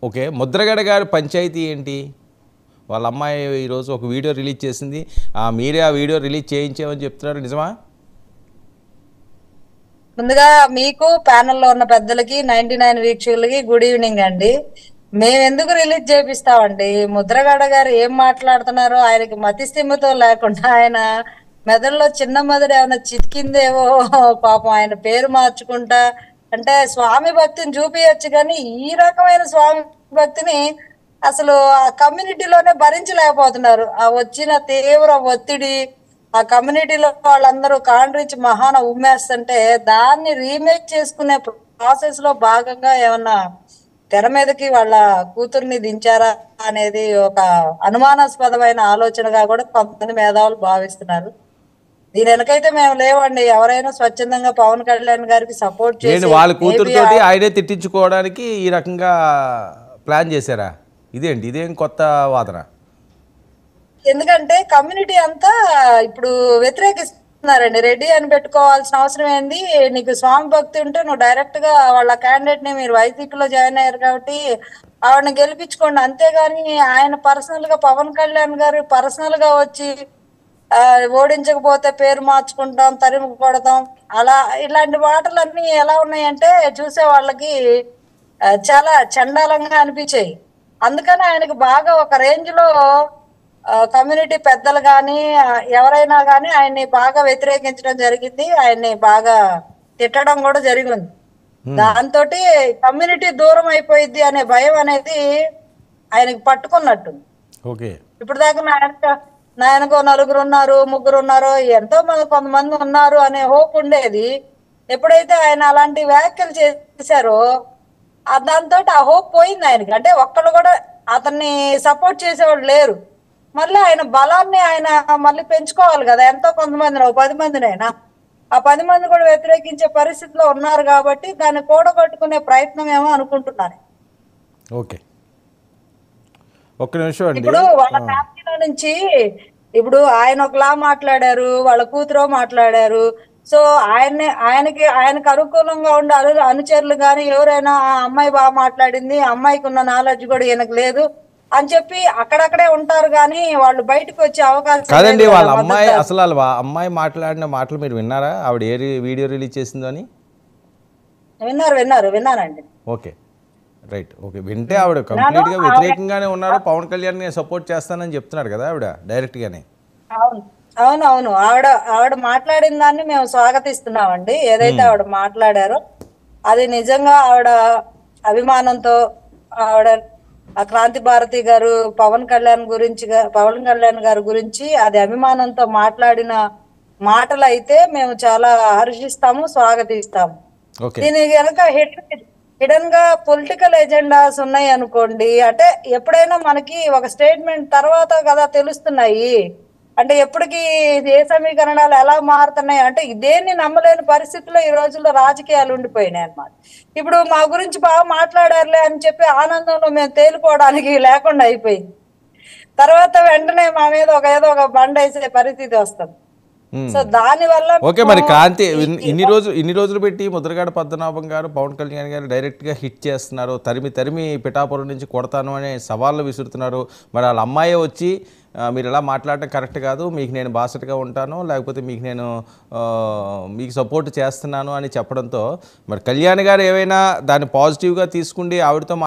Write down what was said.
Okay. Mudragada గారి పంచాయతీ ఏంటి? వాళ్ళ అమ్మాయి ఈరోజు ఒక వీడియో రిలీజ్ చేసింది. మీరే ఆ వీడియో రిలీజ్ చేయించామని చెప్తున్నారు, నిజమా? ముందుగా మీకు ప్యానెల్లో ఉన్న పెద్దలకి 99 వీక్షకులకి గుడ్ ఈవినింగ్ అండి. మేము ఎందుకు రిలీజ్ చేపిస్తామండి? ముద్రగడ గారు ఏం మాట్లాడుతున్నారో ఆయనకి మతిస్థిమితో లేకుండా ఆయన మెదడులో చిన్న మెదడు ఏమైనా చితికిందేవో పాపం ఆయన పేరు మార్చుకుంటా అంటే స్వామి భక్తిని చూపించచ్చు, కానీ ఈ రకమైన స్వామి భక్తిని అసలు ఆ కమ్యూనిటీలోనే భరించలేకపోతున్నారు. ఆ వచ్చిన తీవ్ర ఒత్తిడి ఆ కమ్యూనిటీలో వాళ్ళందరూ కాండ్రించి మహాన ఉమ్మేస్తుంటే దాన్ని రీమేక్ చేసుకునే ప్రాసెస్ లో భాగంగా ఏమన్నా తెర మీదకి వాళ్ళ కూతుర్ని దించారా అనేది ఒక అనుమానాస్పదమైన ఆలోచనగా కూడా కొంతమంది మేధావులు భావిస్తున్నారు. దీని వెనకైతే మేము లేవండి. ఎవరైనా స్వచ్ఛందంగా పవన్ కళ్యాణ్ గారికి సపోర్ట్ చేసి వాళ్ళ కూతురుతోటి ఆయనే తిట్టించుకోవడానికి ఈ రకంగా ప్లాన్ చేశారా? ఇదేం కొత్త వాదన? ఎందుకంటే కమ్యూనిటీ అంతా ఇప్పుడు వ్యతిరేకిస్తున్నారండి. రెడ్డి అని పెట్టుకోవాల్సిన అవసరం ఏంది? నీకు స్వామి భక్తి ఉంటే నువ్వు డైరెక్ట్ గా వాళ్ళ క్యాండిడేట్ ని, మీరు వైసీపీలో జాయిన్ అయ్యారు కాబట్టి ఆవిడని గెలిపించుకోండి. అంతేగాని ఆయన పర్సనల్ గా పవన్ కళ్యాణ్ గారు పర్సనల్ గా వచ్చి ఓడించకపోతే పేరు మార్చుకుంటాం, తరిమి కొడతాం, అలా ఇలాంటి మాటలన్నీ ఎలా ఉన్నాయంటే చూసే వాళ్ళకి చాలా చండాలంగా అనిపించాయి. అందుకని ఆయనకు బాగా ఒక రేంజ్ లో కమ్యూనిటీ పెద్దలు కానీ ఎవరైనా కానీ ఆయన్ని బాగా వ్యతిరేకించడం జరిగింది. ఆయన్ని బాగా తిట్టడం కూడా జరిగింది. దాంతో కమ్యూనిటీ దూరం అయిపోయింది అనే భయం అనేది ఆయనకి పట్టుకున్నట్టు. ఓకే. ఇప్పుడు దాకా నాయనకో నలుగురు ఉన్నారు, ముగ్గురు ఉన్నారు, ఎంతో మంది కొంతమంది ఉన్నారు అనే హోప్ ఉండేది. ఎప్పుడైతే ఆయన అలాంటి వ్యాఖ్యలు చేశారో దాంతో ఆ హోప్ పోయింది ఆయనకి. అంటే ఒక్కళ్ళు కూడా అతన్ని సపోర్ట్ చేసేవాళ్ళు లేరు. మళ్ళీ ఆయన బలాన్ని ఆయన మళ్ళీ పెంచుకోవాలి కదా. ఎంతో కొంతమంది 10 మందినైనా ఆ 10 మంది కూడా వ్యతిరేకించే పరిస్థితిలో ఉన్నారు కాబట్టి దాన్ని కూడగట్టుకునే ప్రయత్నం ఏమో అనుకుంటున్నారు. ఓకే, ఒక్క నిమిషం అండి. ఇప్పుడు వాళ్ళ ఫ్యామిలీలో నుంచి ఇప్పుడు ఆయన ఒకలా మాట్లాడారు, వాళ్ళ కూతురు మాట్లాడారు. సో ఆయనకు అనుకూలంగా ఉండే అనుచరులు కానీ ఎవరైనా ఆ అమ్మాయి బాగా మాట్లాడింది, అమ్మాయికి ఉన్న నాలెడ్జ్ కూడా ఈయనకు లేదు అని చెప్పి అక్కడక్కడే ఉంటారు. కానీ వాళ్ళు బయటకు వచ్చే అవకాశం కాదండి. వాళ్ళ అమ్మాయి అసలు అమ్మాయి మాట్లాడిన మాటలు మీరు విన్నారా? ఆవిడ ఏ వీడియో రిలీజ్ చేసిందో అని విన్నానండి. Okay, right. ఓకే, వింటే ఆవిడ కంప్లీట్గా వ్యతిరేకంగానే ఉన్నారు, పవన్ కళ్యాణ్ సపోర్ట్ చేస్తానని చెప్తున్నారు కదా ఆవిడ డైరెక్ట్గానే. అవును ఆవిడ మాట్లాడిన దాన్ని మేము స్వాగతిస్తున్నామండి. ఏదైతే ఆవిడ మాట్లాడారో అది నిజంగా ఆవిడ అభిమానంతో ఆవిడ క్రాంతి భారతి గారు పవన్ కళ్యాణ్ గారి గురించి అది అభిమానంతో మాట్లాడిన మాటలు అయితే మేము చాలా హర్షిస్తాము, స్వాగతిస్తాము. దీని కనుక హిడెన్ గా పొలిటికల్ ఎజెండాస్ ఉన్నాయి అనుకోండి, అంటే ఎప్పుడైనా మనకి ఒక స్టేట్మెంట్ తర్వాత కదా తెలుస్తున్నాయి. అంటే ఎప్పటికీ ఏ సమీకరణాలు ఎలా మారుతున్నాయి అంటే దేన్ని నమ్మలేని పరిస్థితుల్లో ఈ రోజుల్లో రాజకీయాలు ఉండిపోయినాయి అన్నమాట. ఇప్పుడు మా గురించి బాగా మాట్లాడారులే అని చెప్పి ఆనందంలో మేము తేలిపోవడానికి లేకుండా అయిపోయింది. తర్వాత వెంటనే మా మీద ఏదో ఒక బండ వేసే పరిస్థితి వస్తుంది. సో దాని వల్ల ఓకే. మరి క్రాంతి ఇన్ని రోజులు పెట్టి ముద్రగడ పద్మనాభం గారు పవన్ కళ్యాణ్ గారు డైరెక్ట్గా హిట్ చేస్తున్నారు, తరిమి పిఠాపురం నుంచి కొడతాను అనే సవాళ్ళు విసురుతున్నారు. మరి వాళ్ళ అమ్మాయి వచ్చి మీరు ఎలా మాట్లాడటం కరెక్ట్ కాదు, మీకు నేను బాసటగా ఉంటాను, లేకపోతే మీకు సపోర్ట్ చేస్తున్నాను అని చెప్పడంతో మరి కళ్యాణ్ గారు ఏవైనా దాన్ని పాజిటివ్గా తీసుకుండి ఆవిడతో